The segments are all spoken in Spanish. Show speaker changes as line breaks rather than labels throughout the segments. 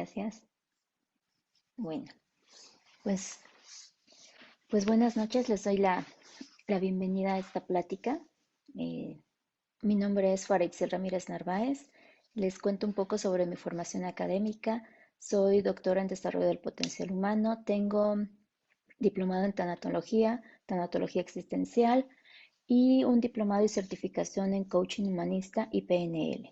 Gracias. Bueno, pues, pues buenas noches. Les doy la bienvenida a esta plática. Eh, Mi nombre es Farexel Ramírez Narváez. Les cuento un poco sobre mi formación académica. Soy doctora en desarrollo del potencial humano. Tengo diplomado en tanatología existencial y un diplomado y certificación en coaching humanista y PNL.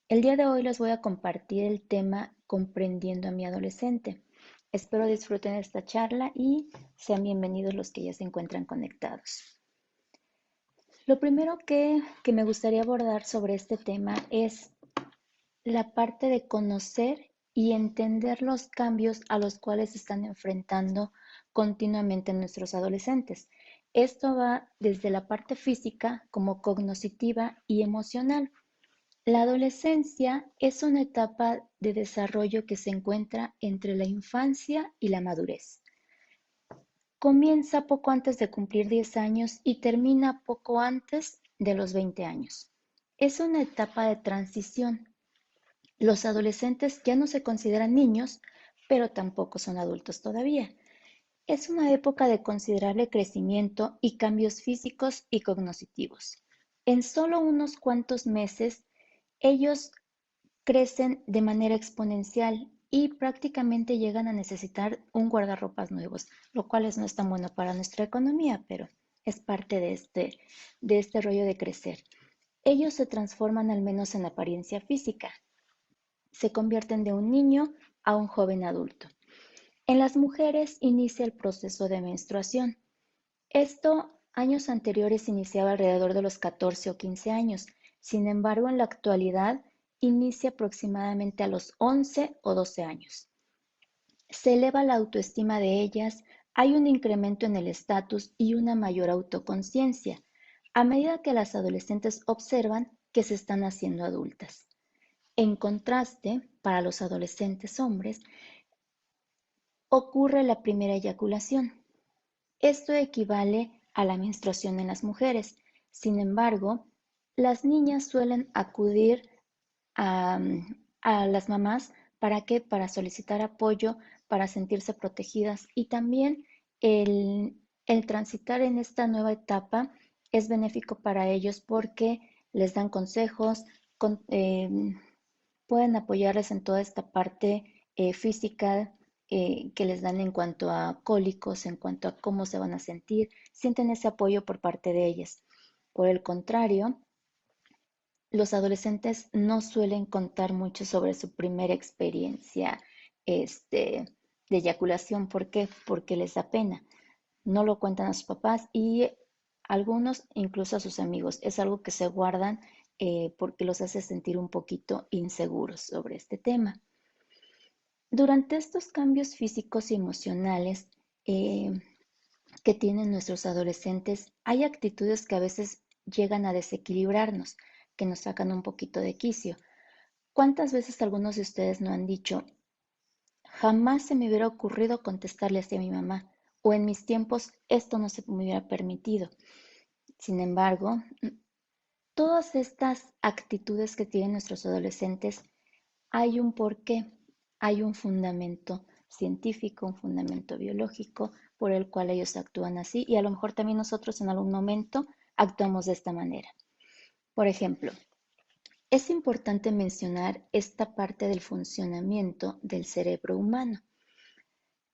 El día de hoy les voy a compartir el tema Comprendiendo a mi adolescente. Espero disfruten esta charla y sean bienvenidos los que ya se encuentran conectados. Lo primero que me gustaría abordar sobre este tema es la parte de conocer y entender los cambios a los cuales se están enfrentando continuamente nuestros adolescentes. Esto va desde la parte física como cognitiva y emocional. La adolescencia es una etapa de desarrollo que se encuentra entre la infancia y la madurez. Comienza poco antes de cumplir 10 años y termina poco antes de los 20 años. Es una etapa de transición. Los adolescentes ya no se consideran niños, pero tampoco son adultos todavía. Es una época de considerable crecimiento y cambios físicos y cognitivos. En solo unos cuantos meses, ellos crecen de manera exponencial y prácticamente llegan a necesitar un guardarropas nuevos, lo cual no es tan bueno para nuestra economía, pero es parte de este rollo de crecer. Ellos se transforman al menos en apariencia física, se convierten de un niño a un joven adulto. En las mujeres inicia el proceso de menstruación. Esto años anteriores iniciaba alrededor de los 14 o 15 años. Sin embargo, en la actualidad inicia aproximadamente a los 11 o 12 años. Se eleva la autoestima de ellas, hay un incremento en el estatus y una mayor autoconciencia, a medida que las adolescentes observan que se están haciendo adultas. En contraste, para los adolescentes hombres, ocurre la primera eyaculación. Esto equivale a la menstruación en las mujeres. Sin embargo, las niñas suelen acudir a, a las mamás para qué, para solicitar apoyo, para sentirse protegidas y también el transitar en esta nueva etapa es benéfico para ellos porque les dan consejos, con, pueden apoyarles en toda esta parte física que les dan en cuanto a cólicos, en cuanto a cómo se van a sentir, sienten ese apoyo por parte de ellas. Por el contrario, los adolescentes no suelen contar mucho sobre su primera experiencia de eyaculación. ¿Por qué? Porque les da pena. No lo cuentan a sus papás y algunos incluso a sus amigos. Es algo que se guardan porque los hace sentir un poquito inseguros sobre este tema. Durante estos cambios físicos y emocionales eh, que tienen nuestros adolescentes, hay actitudes que a veces llegan a desequilibrarnos, que nos sacan un poquito de quicio. ¿Cuántas veces algunos de ustedes no han dicho, jamás se me hubiera ocurrido contestarle así a mi mamá, o en mis tiempos esto no se me hubiera permitido? Sin embargo, todas estas actitudes que tienen nuestros adolescentes, hay un porqué, hay un fundamento científico, un fundamento biológico por el cual ellos actúan así y a lo mejor también nosotros en algún momento actuamos de esta manera. Por ejemplo, es importante mencionar esta parte del funcionamiento del cerebro humano.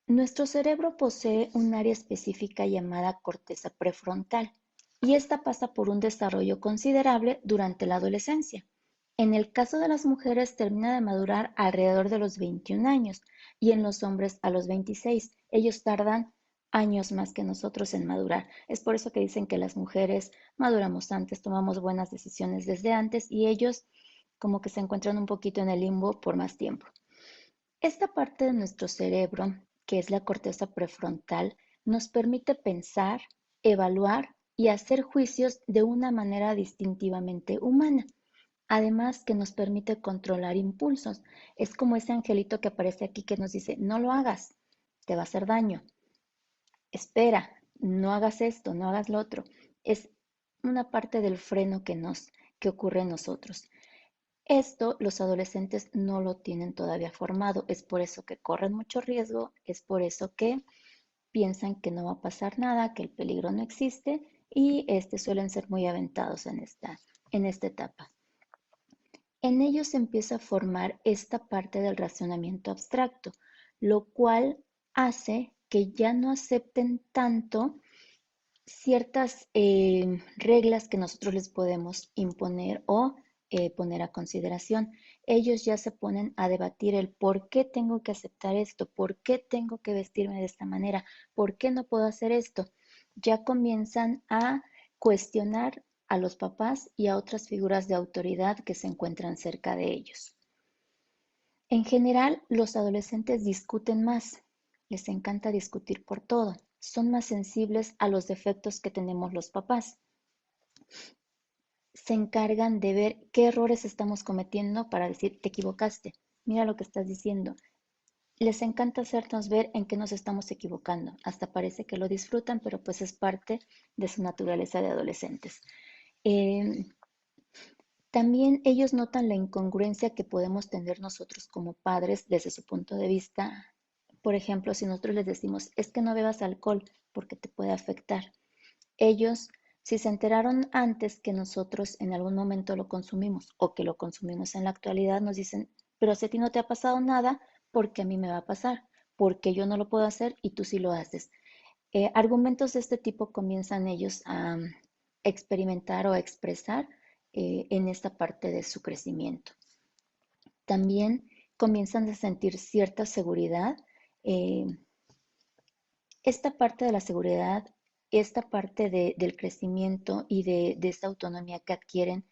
Nuestro cerebro posee un área específica llamada corteza prefrontal y esta pasa por un desarrollo considerable durante la adolescencia. En el caso de las mujeres termina de madurar alrededor de los 21 años y en los hombres a los 26. Ellos tardan años más que nosotros en madurar. Es por eso que dicen que las mujeres maduramos antes, tomamos buenas decisiones desde antes y ellos como que se encuentran un poquito en el limbo por más tiempo. Esta parte de nuestro cerebro, que es la corteza prefrontal, nos permite pensar, evaluar y hacer juicios de una manera distintivamente humana. Además que nos permite controlar impulsos. Es como ese angelito que aparece aquí que nos dice, no lo hagas, te va a hacer daño. Espera, no hagas esto, no hagas lo otro. Es una parte del freno que ocurre en nosotros. Esto los adolescentes no lo tienen todavía formado, es por eso que corren mucho riesgo, es por eso que piensan que no va a pasar nada, que el peligro no existe y suelen ser muy aventados en esta etapa. En ellos se empieza a formar esta parte del razonamiento abstracto, lo cual hace que ya no acepten tanto ciertas reglas que nosotros les podemos imponer o poner a consideración. Ellos ya se ponen a debatir el por qué tengo que aceptar esto, por qué tengo que vestirme de esta manera, por qué no puedo hacer esto. Ya comienzan a cuestionar a los papás y a otras figuras de autoridad que se encuentran cerca de ellos. En general, los adolescentes discuten más, les encanta discutir por todo, son más sensibles a los defectos que tenemos los papás. Se encargan de ver qué errores estamos cometiendo para decir, te equivocaste, mira lo que estás diciendo. Les encanta hacernos ver en qué nos estamos equivocando. Hasta parece que lo disfrutan, pero pues es parte de su naturaleza de adolescentes. Eh, También ellos notan la incongruencia que podemos tener nosotros como padres desde su punto de vista. Por ejemplo, si nosotros les decimos, es que no bebas alcohol porque te puede afectar. Ellos, si se enteraron antes que nosotros en algún momento lo consumimos o que lo consumimos en la actualidad, nos dicen, pero si a ti no te ha pasado nada, porque a mí me va a pasar, porque yo no lo puedo hacer y tú sí lo haces. Argumentos de este tipo comienzan ellos a experimentar o a expresar en esta parte de su crecimiento. También comienzan a sentir cierta seguridad. eh, esta parte de la seguridad, esta parte del crecimiento y de esta autonomía que adquieren,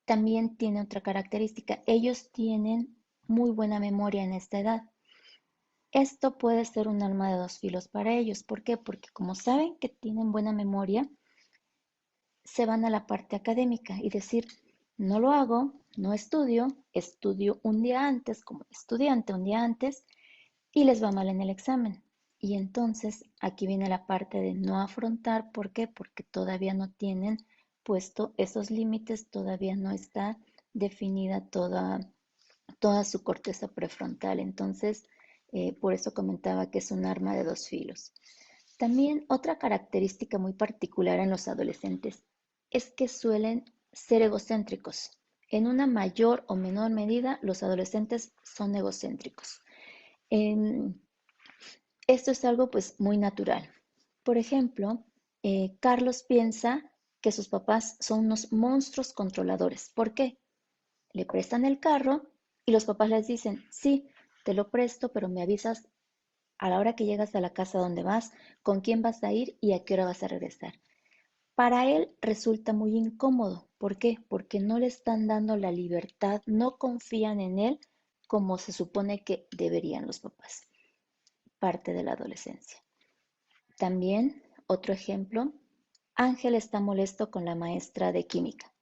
también tiene otra característica. Ellos tienen muy buena memoria en esta edad. Esto puede ser un arma de dos filos para ellos. ¿Por qué? Porque como saben que tienen buena memoria, se van a la parte académica y decir, no lo hago, no estudio, estudio un día antes como estudiante un día antes y les va mal en el examen. Y entonces aquí viene la parte de no afrontar. ¿Por qué? Porque todavía no tienen puesto esos límites, todavía no está definida toda su corteza prefrontal. Entonces, por eso comentaba que es un arma de dos filos. También otra característica muy particular en los adolescentes es que suelen ser egocéntricos. En una mayor o menor medida, los adolescentes son egocéntricos. En, Esto es algo pues muy natural. Por ejemplo, Carlos piensa que sus papás son unos monstruos controladores. ¿Por qué? Le prestan el carro y los papás les dicen, sí, te lo presto, pero me avisas a la hora que llegas a la casa donde vas, con quién vas a ir y a qué hora vas a regresar. Para él resulta muy incómodo. ¿Por qué? Porque no le están dando la libertad, no confían en él como se supone que deberían los papás. Parte de la adolescencia. También, otro ejemplo, Ángel está molesto con la maestra de química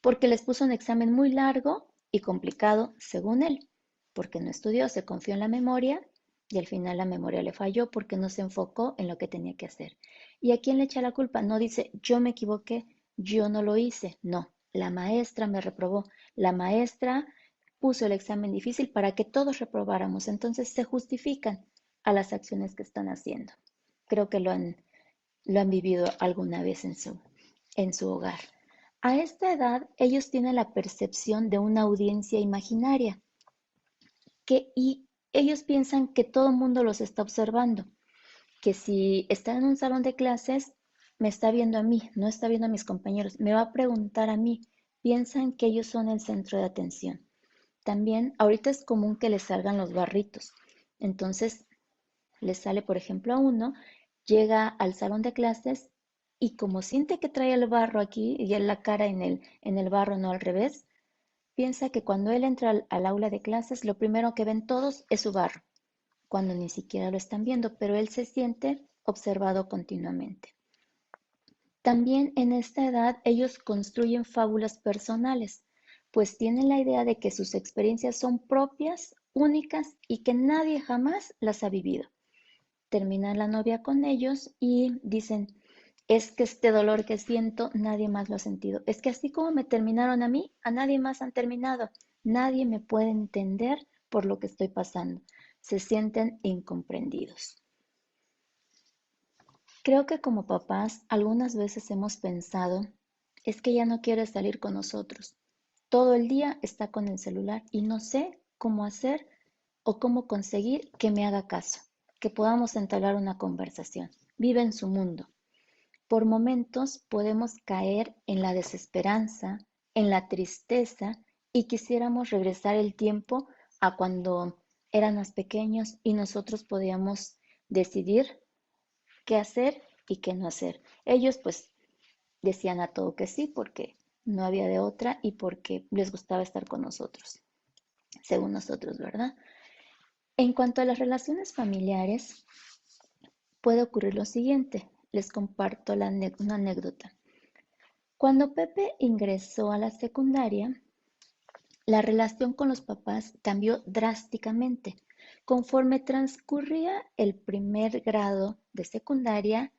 porque les puso un examen muy largo y complicado, según él, porque no estudió, se confió en la memoria y al final la memoria le falló porque no se enfocó en lo que tenía que hacer. ¿Y a quién le echa la culpa? No dice, yo me equivoqué, yo no lo hice. No, la maestra me reprobó. La maestra puso el examen difícil para que todos reprobáramos. Entonces se justifican a las acciones que están haciendo. Creo que lo han vivido alguna vez en su hogar. A esta edad, ellos tienen la percepción de una audiencia imaginaria y ellos piensan que todo el mundo los está observando, que si está en un salón de clases, me está viendo a mí, no está viendo a mis compañeros, me va a preguntar a mí. Piensan que ellos son el centro de atención. También ahorita es común que les salgan los barritos. Entonces, les sale, por ejemplo, a uno, llega al salón de clases y como siente que trae el barro aquí y en la cara en el barro, no al revés, piensa que cuando él entra al aula de clases, lo primero que ven todos es su barro, cuando ni siquiera lo están viendo, pero él se siente observado continuamente. También en esta edad ellos construyen fábulas personales, pues tienen la idea de que sus experiencias son propias, únicas y que nadie jamás las ha vivido. Termina la novia con ellos y dicen, Es que este dolor que siento, nadie más lo ha sentido. Es que así como me terminaron a mí, a nadie más han terminado. Nadie me puede entender por lo que estoy pasando. Se sienten incomprendidos. Creo que como papás algunas veces hemos pensado, es que ya no quiere salir con nosotros. Todo el día está con el celular y no sé cómo hacer o cómo conseguir que me haga caso, que podamos entablar una conversación. Vive en su mundo. Por momentos podemos caer en la desesperanza, en la tristeza y quisiéramos regresar el tiempo a cuando eran más pequeños y nosotros podíamos decidir qué hacer y qué no hacer. Ellos pues decían a todo que sí porque no había de otra y porque les gustaba estar con nosotros, según nosotros, ¿verdad? En cuanto a las relaciones familiares, puede ocurrir lo siguiente. Les comparto una anécdota. Cuando Pepe ingresó a la secundaria, la relación con los papás cambió drásticamente. Conforme transcurría el primer grado de secundaria,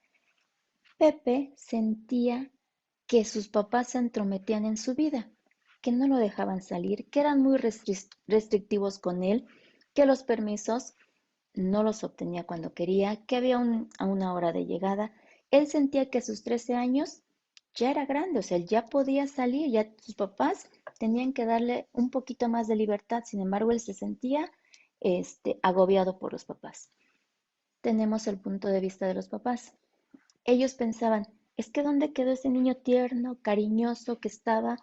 Pepe sentía que sus papás se entrometían en su vida, que no lo dejaban salir, que eran muy restrictivos con él, que los permisos no los obtenía cuando quería, que había a una hora de llegada. Él sentía que a sus 13 años ya era grande, o sea, ya podía salir, ya sus papás tenían que darle un poquito más de libertad. Sin embargo, él se sentía agobiado por los papás. Tenemos el punto de vista de los papás. Ellos pensaban, es que ¿dónde quedó ese niño tierno, cariñoso que estaba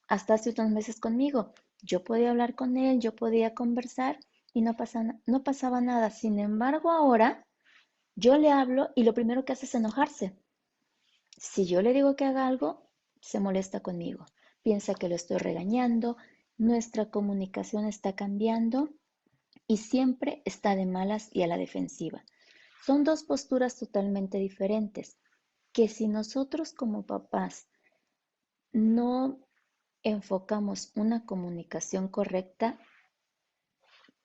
hasta hace unos meses conmigo? Yo podía hablar con él, yo podía conversar y no pasaba nada. Sin embargo, ahora yo le hablo y lo primero que hace es enojarse. Si yo le digo que haga algo, se molesta conmigo. Piensa que lo estoy regañando, nuestra comunicación está cambiando y siempre está de malas y a la defensiva. Son dos posturas totalmente diferentes que si nosotros como papás no enfocamos una comunicación correcta,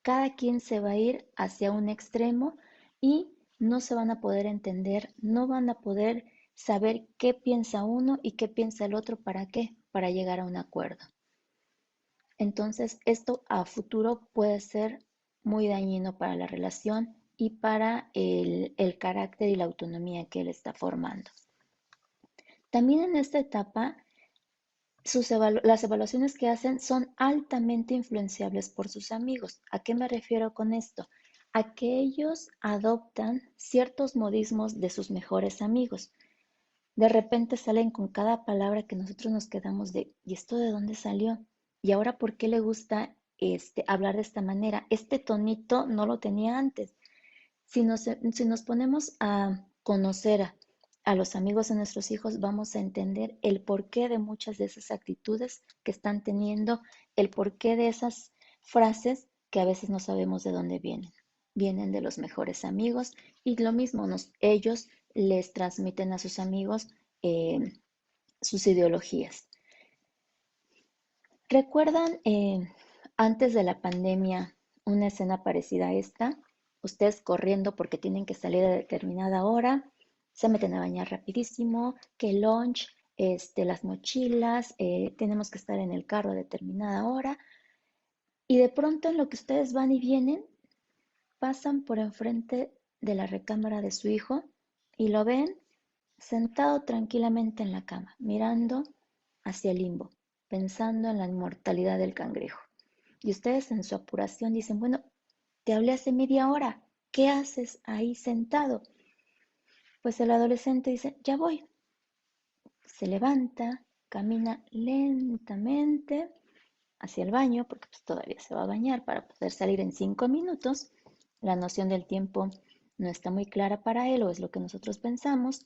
cada quien se va a ir hacia un extremo y no se van a poder entender, no van a poder saber qué piensa uno y qué piensa el otro, ¿para qué? Para llegar a un acuerdo. Entonces, esto a futuro puede ser muy dañino para la relación y para el carácter y la autonomía que él está formando. También en esta etapa las evaluaciones que hacen son altamente influenciables por sus amigos. ¿A qué me refiero con esto? A que ellos adoptan ciertos modismos de sus mejores amigos. De repente salen con cada palabra que nosotros nos quedamos de, ¿y esto de dónde salió? ¿Y ahora por qué le gusta hablar de esta manera? Este tonito no lo tenía antes. Si nos ponemos a conocer a los amigos de nuestros hijos, vamos a entender el porqué de muchas de esas actitudes que están teniendo, el porqué de esas frases que a veces no sabemos de dónde vienen. Vienen de los mejores amigos y lo mismo ellos les transmiten a sus amigos eh, sus ideologías. ¿Recuerdan antes de la pandemia una escena parecida a esta? Ustedes corriendo porque tienen que salir a determinada hora, se meten a bañar rapidísimo, que el lunch, las mochilas, tenemos que estar en el carro a determinada hora y de pronto en lo que ustedes van y vienen, pasan por enfrente de la recámara de su hijo y lo ven sentado tranquilamente en la cama, mirando hacia el limbo, pensando en la inmortalidad del cangrejo. Y ustedes en su apuración dicen, bueno, te hablé hace media hora, ¿qué haces ahí sentado? Pues el adolescente dice, ya voy. Se levanta, camina lentamente hacia el baño, porque pues todavía se va a bañar para poder salir en 5 minutos. La noción del tiempo no está muy clara para él o es lo que nosotros pensamos.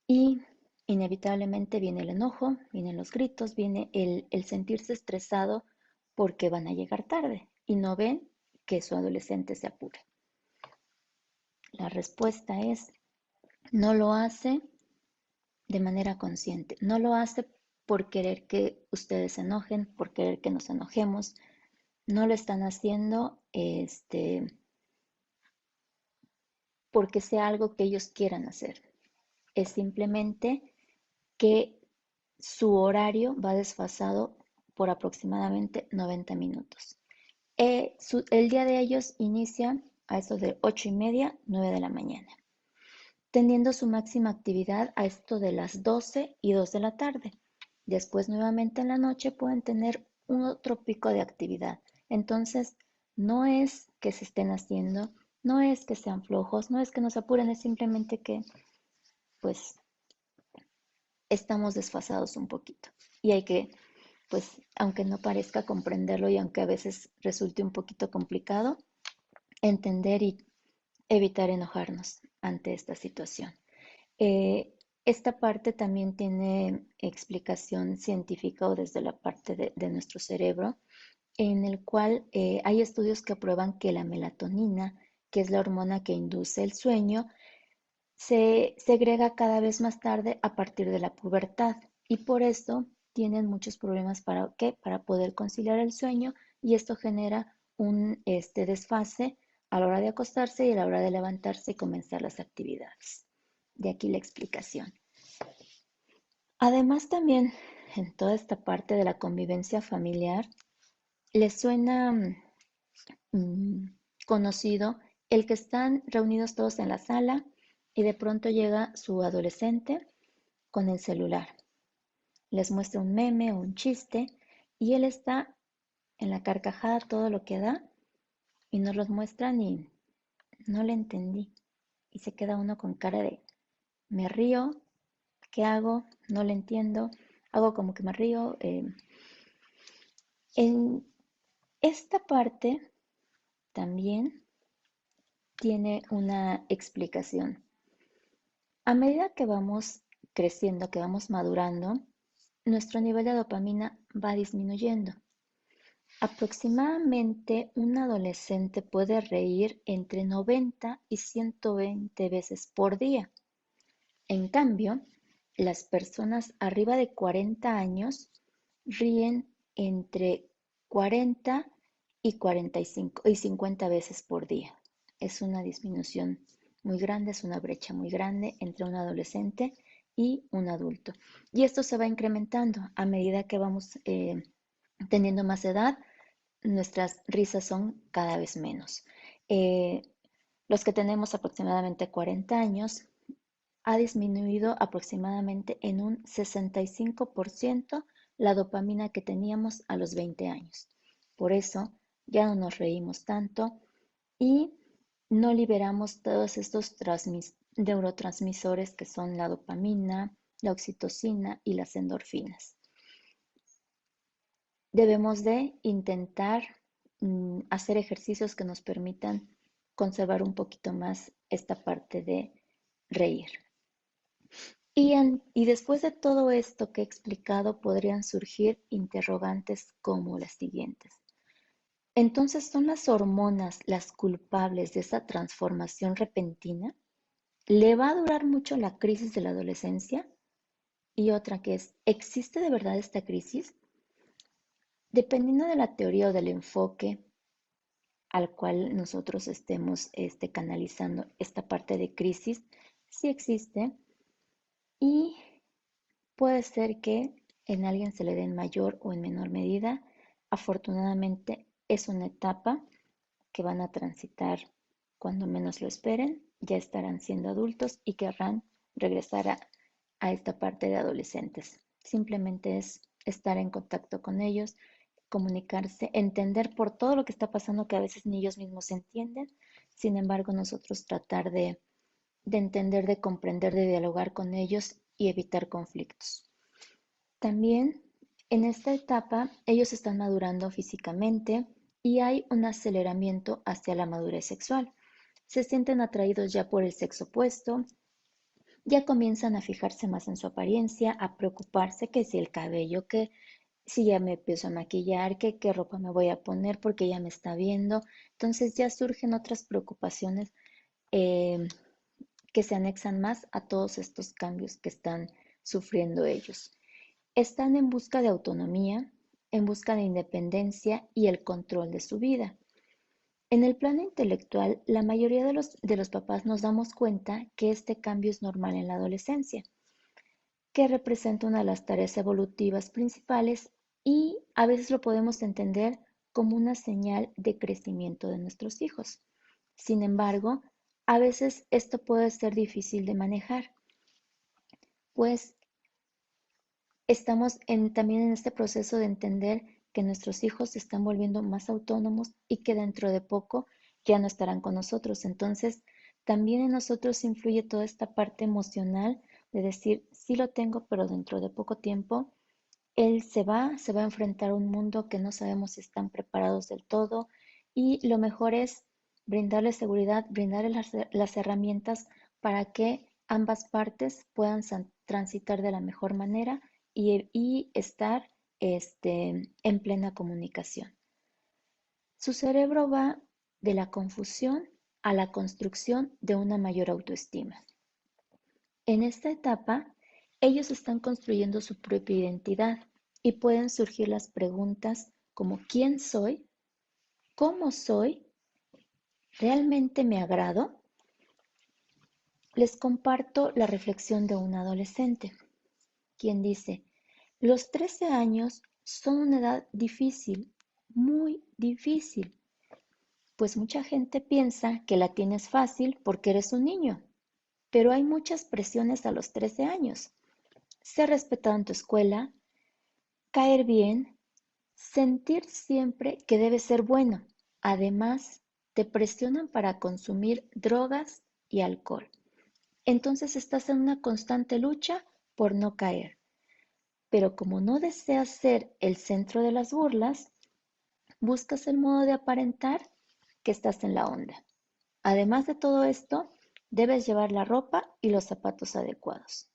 Y inevitablemente viene el enojo, vienen los gritos, viene el sentirse estresado porque van a llegar tarde y no ven que su adolescente se apure. La respuesta es, no lo hace de manera consciente, no lo hace por querer que ustedes se enojen, por querer que nos enojemos, no lo están haciendo porque sea algo que ellos quieran hacer. es simplemente que su horario va desfasado por aproximadamente 90 minutos. El día de ellos inicia a eso de 8:30, 9 de la mañana, teniendo su máxima actividad a esto de las 12 y 2 de la tarde. Después, nuevamente en la noche, pueden tener un otro pico de actividad. Entonces, no es que se estén haciendo, no es que sean flojos, no es que nos apuren, es simplemente que, pues, estamos desfasados un poquito. Y hay que, pues, aunque no parezca comprenderlo y aunque a veces resulte un poquito complicado, entender y evitar enojarnos ante esta situación. Eh, esta parte también tiene explicación científica o desde la parte de nuestro cerebro, en el cual hay estudios que prueban que la melatonina, que es la hormona que induce el sueño, se segrega cada vez más tarde a partir de la pubertad y por eso tienen muchos problemas para ¿qué? Para poder conciliar el sueño y esto genera un desfase a la hora de acostarse y a la hora de levantarse y comenzar las actividades. De aquí la explicación. Además también en toda esta parte de la convivencia familiar, ¿les suena mm, conocido el que están reunidos todos en la sala y de pronto llega su adolescente con el celular? Les muestra un meme o un chiste y él está en la carcajada todo lo que da y nos los muestran y no le entendí. Y se queda uno con cara de, me río, ¿qué hago? No le entiendo, hago como que me río. En esta parte también tiene una explicación. A medida que vamos creciendo, que vamos madurando, nuestro nivel de dopamina va disminuyendo. Aproximadamente un adolescente puede reír entre 90 y 120 veces por día. En cambio, las personas arriba de 40 años ríen entre 40 y 45 y 50 veces por día. Es una disminución muy grande, es una brecha muy grande entre un adolescente y un adulto. Y esto se va incrementando a medida que vamos teniendo más edad, nuestras risas son cada vez menos. Eh, los que tenemos aproximadamente 40 años, ha disminuido aproximadamente en un 65% la dopamina que teníamos a los 20 años. Por eso ya no nos reímos tanto y no liberamos todos estos neurotransmisores que son la dopamina, la oxitocina y las endorfinas. Debemos de intentar hacer ejercicios que nos permitan conservar un poquito más esta parte de reír. Y después de todo esto que he explicado, podrían surgir interrogantes como las siguientes. Entonces, ¿son las hormonas las culpables de esa transformación repentina? ¿Le va a durar mucho la crisis de la adolescencia? Y otra que es, ¿existe de verdad esta crisis? Dependiendo de la teoría o del enfoque al cual nosotros estemos canalizando esta parte de crisis, sí existe y puede ser que en alguien se le dé en mayor o en menor medida. Afortunadamente es una etapa que van a transitar cuando menos lo esperen, ya estarán siendo adultos y querrán regresar a esta parte de adolescentes. Simplemente es estar en contacto con ellos, comunicarse, entender por todo lo que está pasando que a veces ni ellos mismos entienden. Sin embargo, nosotros tratar de entender, de comprender, de dialogar con ellos y evitar conflictos. También en esta etapa ellos están madurando físicamente y hay un aceleramiento hacia la madurez sexual. Se sienten atraídos ya por el sexo opuesto, ya comienzan a fijarse más en su apariencia, a preocuparse que si el cabello, que si ya me empiezo a maquillar, que qué ropa me voy a poner porque ya me está viendo. Entonces ya surgen otras preocupaciones eh, que se anexan más a todos estos cambios que están sufriendo ellos. Están en busca de autonomía, en busca de independencia y el control de su vida. En el plano intelectual, la mayoría de los papás nos damos cuenta que este cambio es normal en la adolescencia, que representa una de las tareas evolutivas principales y a veces lo podemos entender como una señal de crecimiento de nuestros hijos. Sin embargo, a veces esto puede ser difícil de manejar, pues estamos también en este proceso de entender que nuestros hijos se están volviendo más autónomos y que dentro de poco ya no estarán con nosotros. Entonces, también en nosotros influye toda esta parte emocional de decir, sí lo tengo, pero dentro de poco tiempo él se va a enfrentar a un mundo que no sabemos si están preparados del todo y lo mejor es brindarles seguridad, brindarles las herramientas para que ambas partes puedan transitar de la mejor manera y estar en plena comunicación. Su cerebro va de la confusión a la construcción de una mayor autoestima. En esta etapa, ellos están construyendo su propia identidad y pueden surgir las preguntas como ¿quién soy? ¿Cómo soy? ¿Realmente me agrado? Les comparto la reflexión de un adolescente, quien dice, los 13 años son una edad difícil, muy difícil, pues mucha gente piensa que la tienes fácil porque eres un niño, pero hay muchas presiones a los 13 años. Ser respetado en tu escuela, caer bien, sentir siempre que debes ser bueno. Además, te presionan para consumir drogas y alcohol. Entonces estás en una constante lucha por no caer. Pero como no deseas ser el centro de las burlas, buscas el modo de aparentar que estás en la onda. Además de todo esto, debes llevar la ropa y los zapatos adecuados.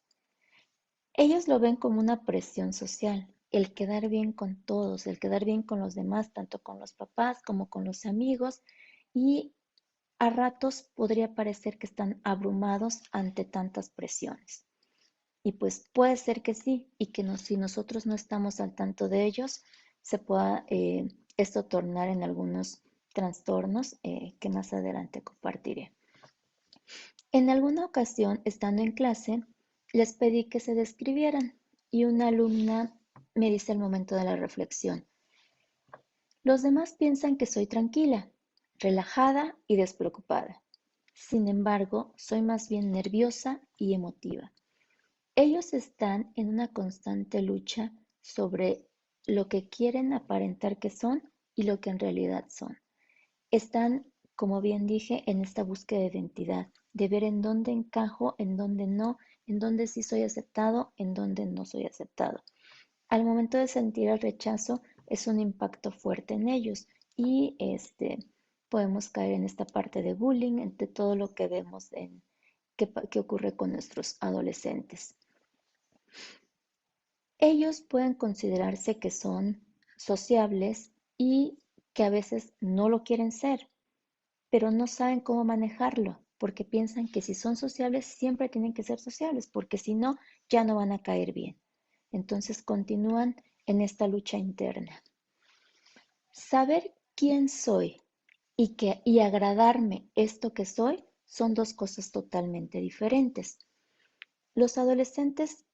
Ellos lo ven como una presión social, el quedar bien con todos, el quedar bien con los demás, tanto con los papás como con los amigos, y a ratos podría parecer que están abrumados ante tantas presiones. Y pues puede ser que sí, y que si nosotros no estamos al tanto de ellos, se pueda esto tornar en algunos trastornos que más adelante compartiré. En alguna ocasión, estando en clase, les pedí que se describieran y una alumna me dice al momento de la reflexión, los demás piensan que soy tranquila, relajada y despreocupada. Sin embargo, soy más bien nerviosa y emotiva. Ellos están en una constante lucha sobre lo que quieren aparentar que son y lo que en realidad son. Están, como bien dije, en esta búsqueda de identidad, de ver en dónde encajo, en dónde no, en dónde sí soy aceptado, en dónde no soy aceptado. Al momento de sentir el rechazo es un impacto fuerte en ellos y podemos caer en esta parte de bullying, entre todo lo que vemos que ocurre con nuestros adolescentes. Ellos pueden considerarse que son sociables y que a veces no lo quieren ser, pero no saben cómo manejarlo, porque piensan que si son sociables siempre tienen que ser sociables, porque si no, ya no van a caer bien. Entonces continúan en esta lucha interna. Saber quién soy y agradarme esto que soy son dos cosas totalmente diferentes. Los adolescentes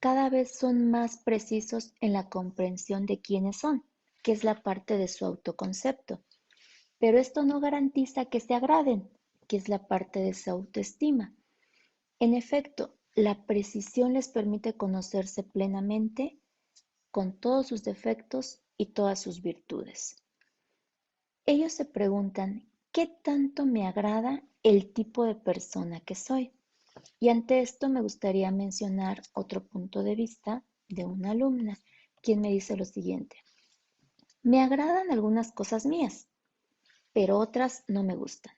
cada vez son más precisos en la comprensión de quiénes son, que es la parte de su autoconcepto. Pero esto no garantiza que se agraden, que es la parte de su autoestima. En efecto, la precisión les permite conocerse plenamente con todos sus defectos y todas sus virtudes. Ellos se preguntan, ¿qué tanto me agrada el tipo de persona que soy? Y ante esto me gustaría mencionar otro punto de vista de una alumna, quien me dice lo siguiente. Me agradan algunas cosas mías, pero otras no me gustan.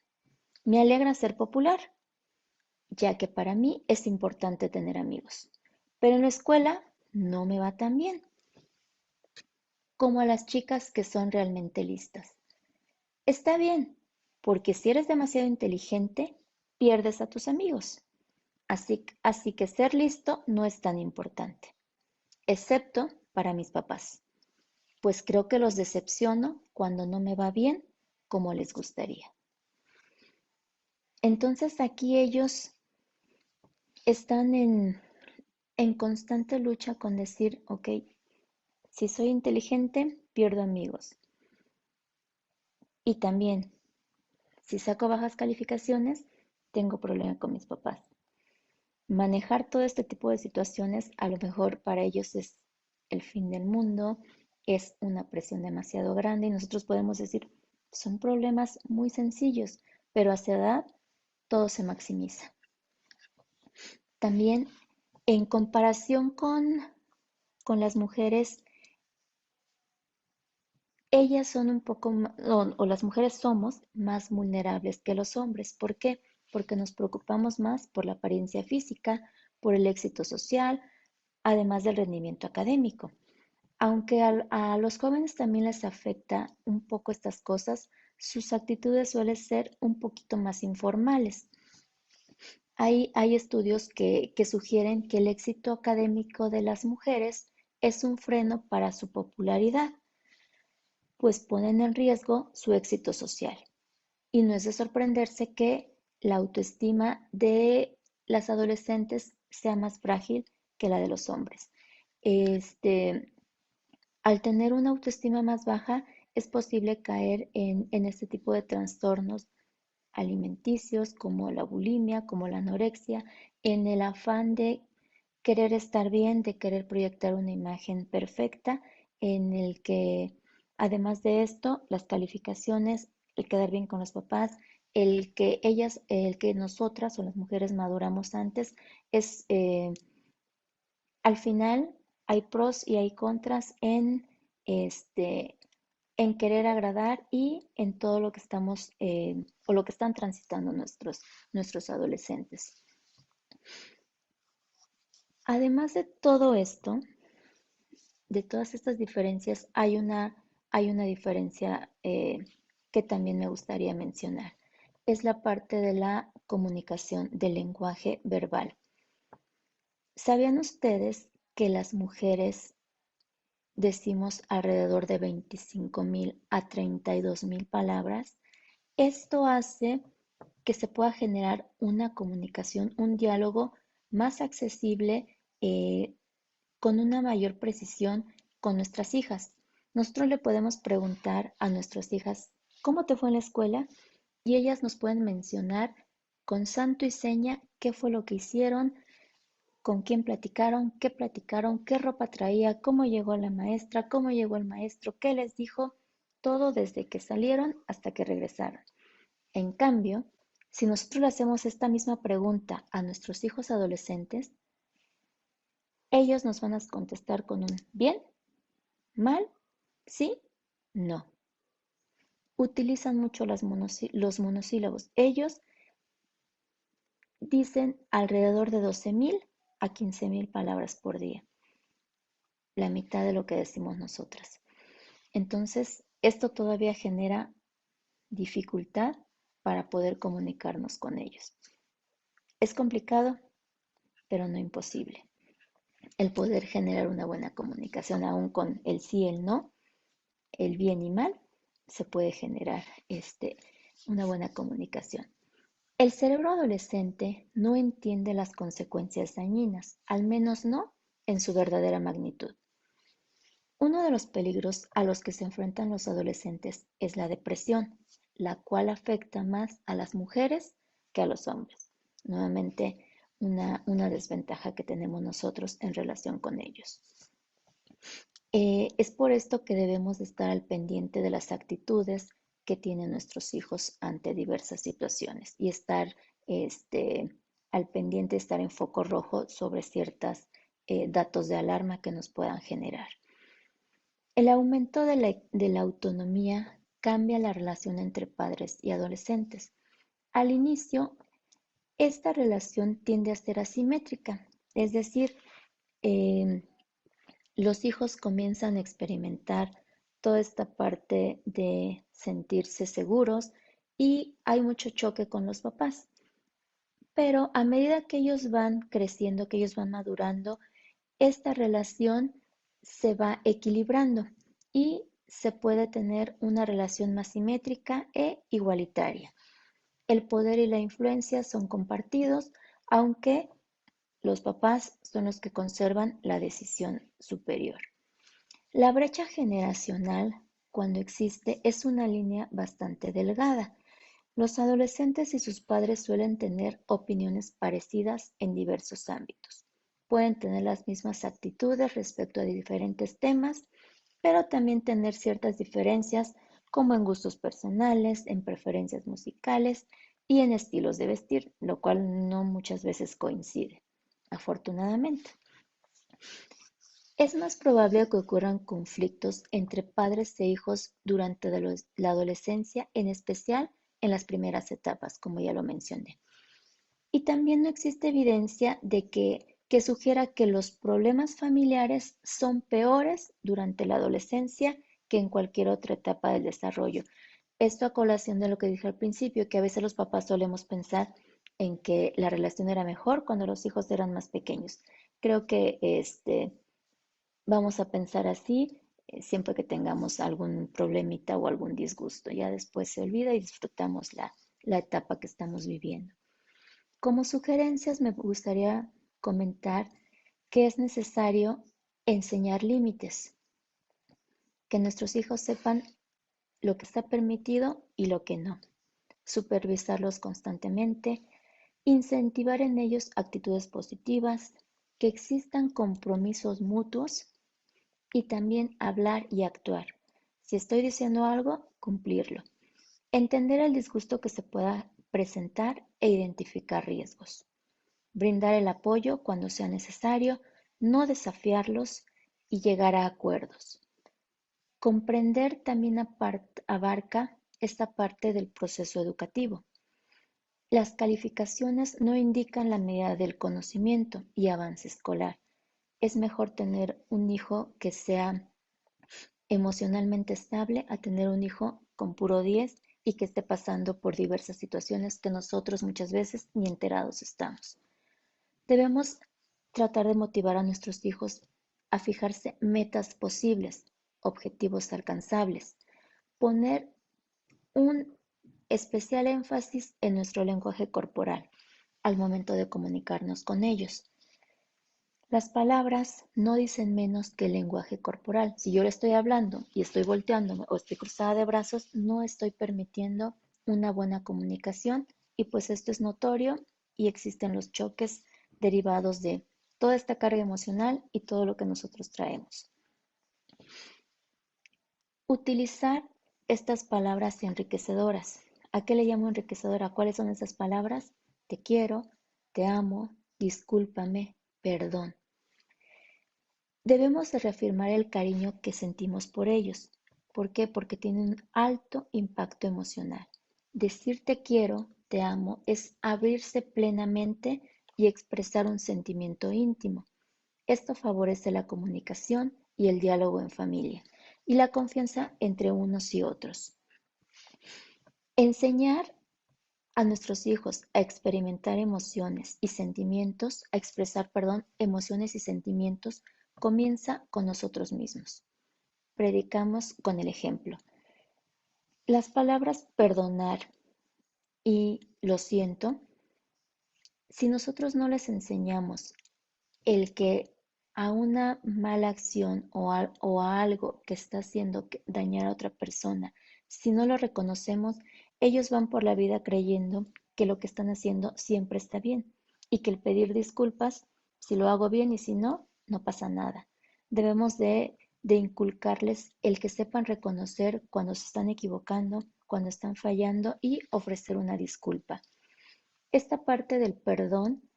Me alegra ser popular, ya que para mí es importante tener amigos, pero en la escuela no me va tan bien como a las chicas que son realmente listas. Está bien, porque si eres demasiado inteligente, pierdes a tus amigos. Así que ser listo no es tan importante, excepto para mis papás, pues creo que los decepciono cuando no me va bien como les gustaría. Entonces aquí ellos están en constante lucha con decir, ok, si soy inteligente, pierdo amigos. Y también, si saco bajas calificaciones, tengo problema con mis papás. Manejar todo este tipo de situaciones a lo mejor para ellos es el fin del mundo, es una presión demasiado grande y nosotros podemos decir, son problemas muy sencillos, pero a esa edad todo se maximiza. También en comparación con las mujeres, ellas son un poco, o las mujeres somos más vulnerables que los hombres. ¿Por qué? Porque nos preocupamos más por la apariencia física, por el éxito social, además del rendimiento académico. Aunque a los jóvenes también les afecta un poco estas cosas, sus actitudes suelen ser un poquito más informales. Hay estudios que sugieren que el éxito académico de las mujeres es un freno para su popularidad, pues ponen en riesgo su éxito social. Y no es de sorprenderse que la autoestima de las adolescentes sea más frágil que la de los hombres. Este, Al tener una autoestima más baja, es posible caer en este tipo de trastornos alimenticios como la bulimia, como la anorexia, en el afán de querer estar bien, de querer proyectar una imagen perfecta, en el que además de esto, las calificaciones, el quedar bien con los papás, el que nosotras o las mujeres maduramos antes, es al final hay pros y hay contras este, en querer agradar y en todo lo que estamos o lo que están transitando nuestros adolescentes. Además de todo esto, de todas estas diferencias, hay una diferencia que también me gustaría mencionar. Es la parte de la comunicación del lenguaje verbal. ¿Sabían ustedes que las mujeres decimos alrededor de 25,000 a 32,000 palabras? Esto hace que se pueda generar una comunicación, un diálogo más accesible, con una mayor precisión con nuestras hijas. Nosotros le podemos preguntar a nuestras hijas, ¿cómo te fue en la escuela? Y ellas nos pueden mencionar con santo y seña qué fue lo que hicieron, con quién platicaron, qué ropa traía, cómo llegó la maestra, cómo llegó el maestro, qué les dijo, todo desde que salieron hasta que regresaron. En cambio, si nosotros le hacemos esta misma pregunta a nuestros hijos adolescentes, ellos nos van a contestar con un bien, mal, sí, no. Utilizan mucho los monosílabos. Ellos dicen alrededor de 12,000 a 15,000 palabras por día, la mitad de lo que decimos nosotras. Entonces, esto todavía genera dificultad para poder comunicarnos con ellos. Es complicado, pero no imposible. El poder generar una buena comunicación, aún con el sí y el no, el bien y mal, se puede generar una buena comunicación. El cerebro adolescente no entiende las consecuencias dañinas, al menos no en su verdadera magnitud. Uno de los peligros a los que se enfrentan los adolescentes es la depresión, la cual afecta más a las mujeres que a los hombres. Nuevamente, una desventaja que tenemos nosotros en relación con ellos. Es por esto que debemos de estar al pendiente de las actitudes que tienen nuestros hijos ante diversas situaciones y estar al pendiente, estar en foco rojo sobre ciertos datos de alarma que nos puedan generar. El aumento de la autonomía cambia la relación entre padres y adolescentes. Al inicio, esta relación tiende a ser asimétrica, es decir, eh, los hijos comienzan a experimentar toda esta parte de sentirse seguros y hay mucho choque con los papás. Pero a medida que ellos van creciendo, que ellos van madurando, esta relación se va equilibrando y se puede tener una relación más simétrica e igualitaria. El poder y la influencia son compartidos, aunque los papás son los que conservan la decisión superior. La brecha generacional, cuando existe, es una línea bastante delgada. Los adolescentes y sus padres suelen tener opiniones parecidas en diversos ámbitos. Pueden tener las mismas actitudes respecto a diferentes temas, pero también tener ciertas diferencias como en gustos personales, en preferencias musicales y en estilos de vestir, lo cual no muchas veces coincide, afortunadamente. Es más probable que ocurran conflictos entre padres e hijos durante la adolescencia, en especial en las primeras etapas, como ya lo mencioné. Y también no existe evidencia de que sugiera que los problemas familiares son peores durante la adolescencia que en cualquier otra etapa del desarrollo. Esto a colación de lo que dije al principio, que a veces los papás solemos pensar en que la relación era mejor cuando los hijos eran más pequeños. Creo que vamos a pensar así siempre que tengamos algún problemita o algún disgusto. Ya después se olvida y disfrutamos la etapa que estamos viviendo. Como sugerencias me gustaría comentar que es necesario enseñar límites, que nuestros hijos sepan lo que está permitido y lo que no, supervisarlos constantemente, incentivar en ellos actitudes positivas, que existan compromisos mutuos y también hablar y actuar. Si estoy diciendo algo, cumplirlo. Entender el disgusto que se pueda presentar e identificar riesgos. Brindar el apoyo cuando sea necesario, no desafiarlos y llegar a acuerdos. Comprender también abarca esta parte del proceso educativo. Las calificaciones no indican la medida del conocimiento y avance escolar. Es mejor tener un hijo que sea emocionalmente estable a tener un hijo con puro 10 y que esté pasando por diversas situaciones que nosotros muchas veces ni enterados estamos. Debemos tratar de motivar a nuestros hijos a fijarse metas posibles, objetivos alcanzables, poner un especial énfasis en nuestro lenguaje corporal al momento de comunicarnos con ellos. Las palabras no dicen menos que el lenguaje corporal. Si yo le estoy hablando y estoy volteándome o estoy cruzada de brazos, no estoy permitiendo una buena comunicación y pues esto es notorio y existen los choques derivados de toda esta carga emocional y todo lo que nosotros traemos. Utilizar estas palabras enriquecedoras. ¿A qué le llamo enriquecedora? ¿Cuáles son esas palabras? Te quiero, te amo, discúlpame, perdón. Debemos de reafirmar el cariño que sentimos por ellos. ¿Por qué? Porque tienen un alto impacto emocional. Decir te quiero, te amo, es abrirse plenamente y expresar un sentimiento íntimo. Esto favorece la comunicación y el diálogo en familia y la confianza entre unos y otros. Enseñar a nuestros hijos a experimentar emociones y sentimientos, a expresar, perdón, emociones y sentimientos, comienza con nosotros mismos. Predicamos con el ejemplo. Las palabras perdonar y lo siento, si nosotros no les enseñamos el que a una mala acción o a algo que está haciendo dañar a otra persona, si no lo reconocemos, ellos van por la vida creyendo que lo que están haciendo siempre está bien y que el pedir disculpas, si lo hago bien y si no, no pasa nada. Debemos de inculcarles el que sepan reconocer cuando se están equivocando, cuando están fallando y ofrecer una disculpa. Esta parte del perdón,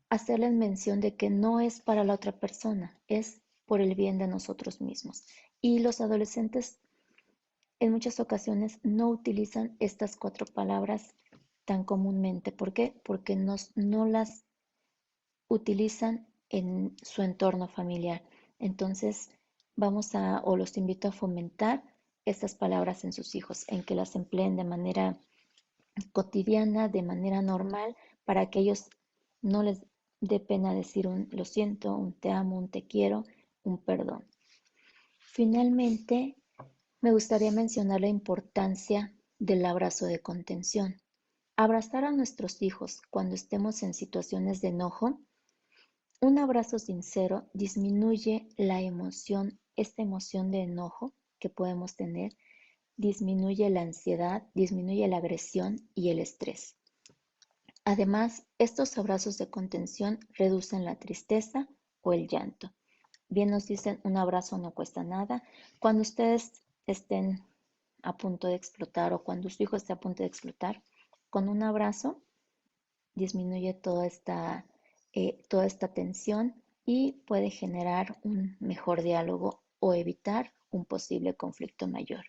hacerles mención de que no es para la otra persona, es por el bien de nosotros mismos. Y los adolescentes en muchas ocasiones no utilizan estas cuatro palabras tan comúnmente. ¿Por qué? Porque no las utilizan en su entorno familiar. Entonces, o los invito a fomentar estas palabras en sus hijos, en que las empleen de manera cotidiana, de manera normal, para que ellos no les dé pena decir un lo siento, un te amo, un te quiero, un perdón. Finalmente, Me gustaría mencionar la importancia del abrazo de contención. Abrazar a nuestros hijos cuando estemos en situaciones de enojo. Un abrazo sincero disminuye la emoción, esta emoción de enojo que podemos tener, disminuye la ansiedad, disminuye la agresión y el estrés. Además, estos abrazos de contención reducen la tristeza o el llanto. Bien nos dicen, un abrazo no cuesta nada. Cuando ustedes estén a punto de explotar o cuando su hijo esté a punto de explotar, con un abrazo disminuye toda esta tensión y puede generar un mejor diálogo o evitar un posible conflicto mayor.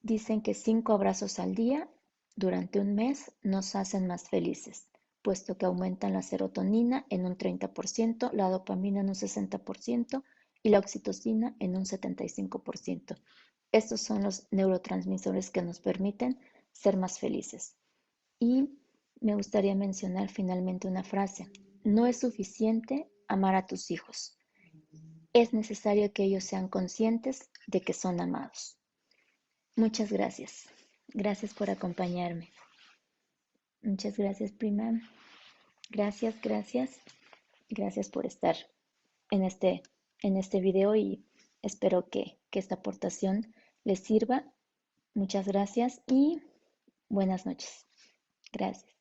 Dicen que 5 abrazos al día durante un mes nos hacen más felices, puesto que aumentan la serotonina en un 30%, la dopamina en un 60% y la oxitocina en un 75%. Estos son los neurotransmisores que nos permiten ser más felices. Y me gustaría mencionar finalmente una frase. No es suficiente amar a tus hijos. Es necesario que ellos sean conscientes de que son amados. Muchas gracias. Gracias por acompañarme. Muchas gracias, prima. Gracias, gracias. Gracias por estar en este video y espero que esta aportación les sirva. Muchas gracias y buenas noches. Gracias.